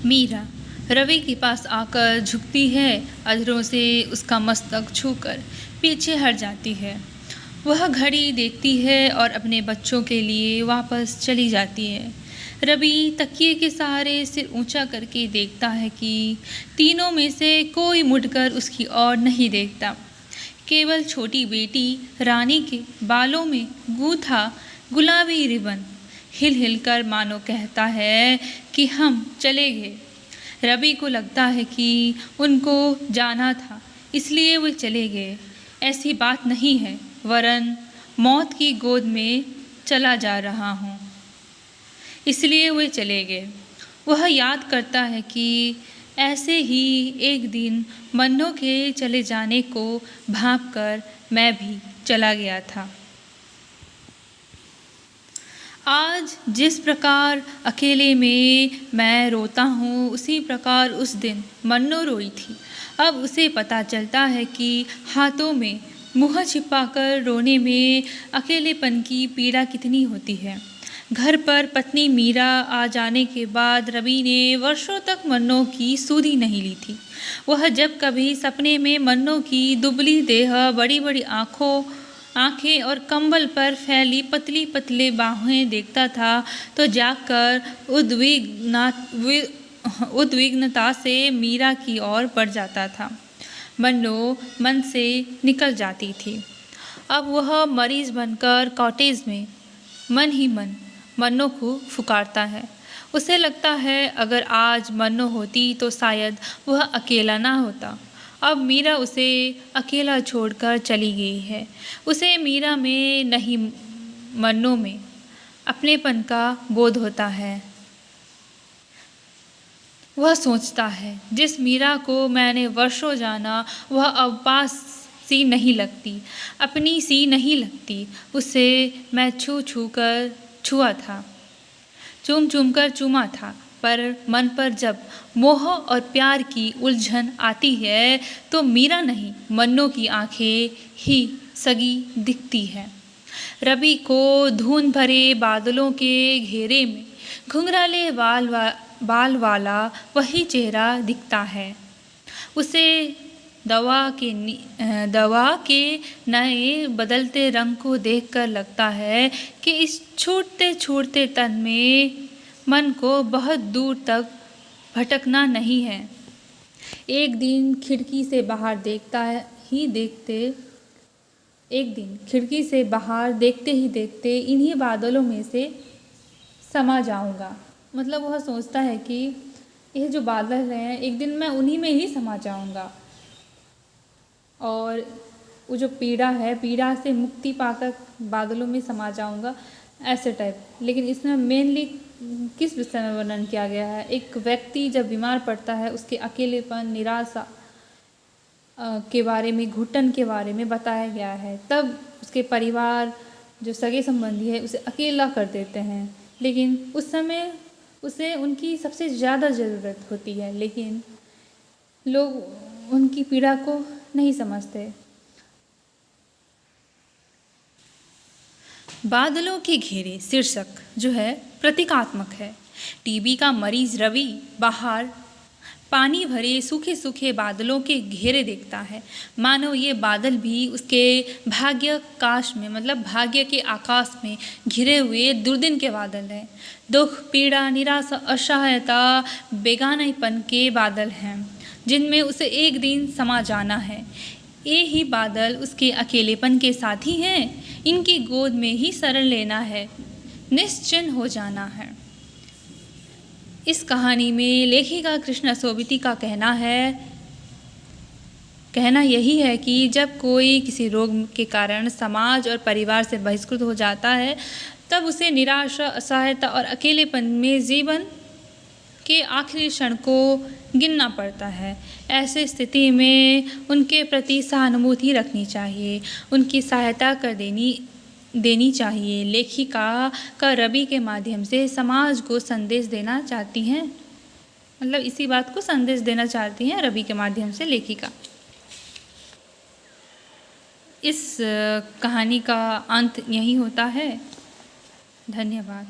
मीरा रवि के पास आकर झुकती है, अधरों से उसका मस्तक छूकर पीछे हट जाती है। वह घड़ी देखती है और अपने बच्चों के लिए वापस चली जाती है। रवि तकिए के सहारे सिर ऊंचा करके देखता है कि तीनों में से कोई मुड़कर उसकी ओर नहीं देखता। केवल छोटी बेटी रानी के बालों में गूंथा गुलाबी रिबन हिल हिल कर मानो कहता है कि हम चले गए। रवि को लगता है कि उनको जाना था इसलिए वे चले गए। ऐसी बात नहीं है, वरन मौत की गोद में चला जा रहा हूँ इसलिए वे चले गए। वह याद करता है कि ऐसे ही एक दिन मन्नों के चले जाने को भांपकर मैं भी चला गया था। आज जिस प्रकार अकेले में मैं रोता हूँ उसी प्रकार उस दिन मन्नो रोई थी। अब उसे पता चलता है कि हाथों में मुँह छिपाकर रोने में अकेलेपन की पीड़ा कितनी होती है। घर पर पत्नी मीरा आ जाने के बाद रवि ने वर्षों तक मन्नो की सुधि नहीं ली थी। वह जब कभी सपने में मन्नो की दुबली देह, बड़ी बड़ी आँखें और कंबल पर फैली पतली पतले बाहें देखता था तो जाकर उद्विग्नता से मीरा की ओर बढ़ जाता था। मन्नो मन से निकल जाती थी। अब वह मरीज बनकर कॉटेज में मन ही मन मन्नो को पुकारता है। उसे लगता है अगर आज मन्नो होती तो शायद वह अकेला ना होता। अब मीरा उसे अकेला छोड़कर चली गई है। उसे मीरा में नहीं मन्नो में अपनेपन का बोध होता है। वह सोचता है जिस मीरा को मैंने वर्षों जाना वह अब पास सी नहीं लगती, अपनी सी नहीं लगती। उसे मैं छू कर छुआ था, चूम कर चूमा था, पर मन पर जब मोह और प्यार की उलझन आती है तो मीरा नहीं मन्नो की आंखें ही सगी दिखती है। रवि को धुंध भरे बादलों के घेरे में घुंघराले बाल वाला वही चेहरा दिखता है। उसे दवा के नए बदलते रंग को देखकर लगता है कि इस छूटते छूटते तन में मन को बहुत दूर तक भटकना नहीं है। एक दिन खिड़की से बाहर देखते ही देखते इन्हीं बादलों में से समा जाऊंगा। मतलब वह सोचता है कि ये जो बादल हैं एक दिन मैं उन्हीं में ही समा जाऊंगा और वो जो पीड़ा से मुक्ति पाकर बादलों में समा जाऊंगा, ऐसे टाइप। लेकिन इसमें मेनली किस विषय में वर्णन किया गया है? एक व्यक्ति जब बीमार पड़ता है उसके अकेलेपन, निराशा के बारे में, घुटन के बारे में बताया गया है। तब उसके परिवार जो सगे संबंधी है उसे अकेला कर देते हैं, लेकिन उस समय उसे उनकी सबसे ज़्यादा ज़रूरत होती है, लेकिन लोग उनकी पीड़ा को नहीं समझते। बादलों के घेरे शीर्षक जो है प्रतीकात्मक है। टीबी का मरीज रवि बाहर पानी भरे सूखे सूखे बादलों के घेरे देखता है, मानो ये बादल भी उसके भाग्य के आकाश में घिरे हुए दुर्दिन के बादल हैं। दुख, पीड़ा, निराशा, असहायता, बेगानापन के बादल हैं जिनमें उसे एक दिन समा जाना है। ये ही बादल उसके अकेलेपन के साथी हैं। इनकी गोद में ही शरण लेना है, निश्चिंत हो जाना है। इस कहानी में लेखिका कृष्णा सोबती का कहना यही है कि जब कोई किसी रोग के कारण समाज और परिवार से बहिष्कृत हो जाता है तब उसे निराशा, असहायता और अकेलेपन में जीवन के आखिरी क्षण को गिनना पड़ता है। ऐसे स्थिति में उनके प्रति सहानुभूति रखनी चाहिए, उनकी सहायता कर देनी चाहिए। लेखिका का रवि के माध्यम से समाज को संदेश देना चाहती हैं, मतलब इसी बात को संदेश देना चाहती हैं रवि के माध्यम से लेखिका। इस कहानी का अंत यही होता है। धन्यवाद।